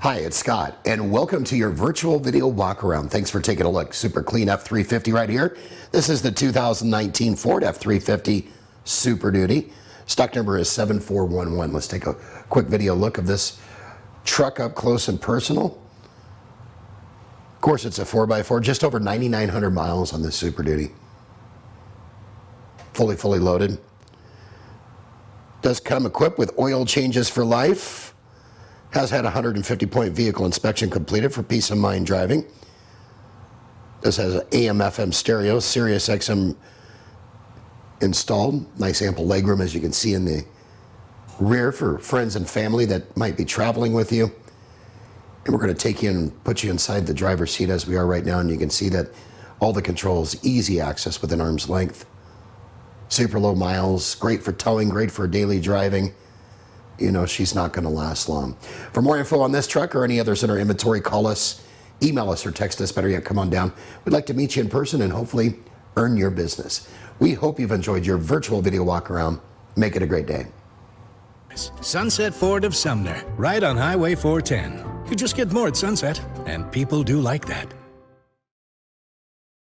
Hi, it's Scott, and welcome to your virtual video walk-around. Thanks for taking a look. Super clean F-350 right here. This is the 2019 Ford F-350 Super Duty. Stock number is 7411. Let's take a quick video look of this truck up close and personal. Of course, it's a 4x4, just over 9,900 miles on this Super Duty. Fully loaded. Does come equipped with oil changes for life. Has had a 150-point vehicle inspection completed for peace of mind driving. This has an AM/FM stereo, Sirius XM installed. Nice ample legroom, as you can see in the rear, for friends and family that might be traveling with you. And we're going to take you and put you inside the driver's seat as we are right now, and you can see that all the controls, easy access within arm's length. Super low miles, great for towing, great for daily driving. You know she's not going to last long. For more info on this truck or any others in our inventory, call us, email us, or text us. Better yet, come on down. We'd like to meet you in person and hopefully earn your business. We hope you've enjoyed your virtual video walk around. Make it a great day. Sunset Ford of Sumner, right on Highway 410. You just get more at Sunset, and people do like that.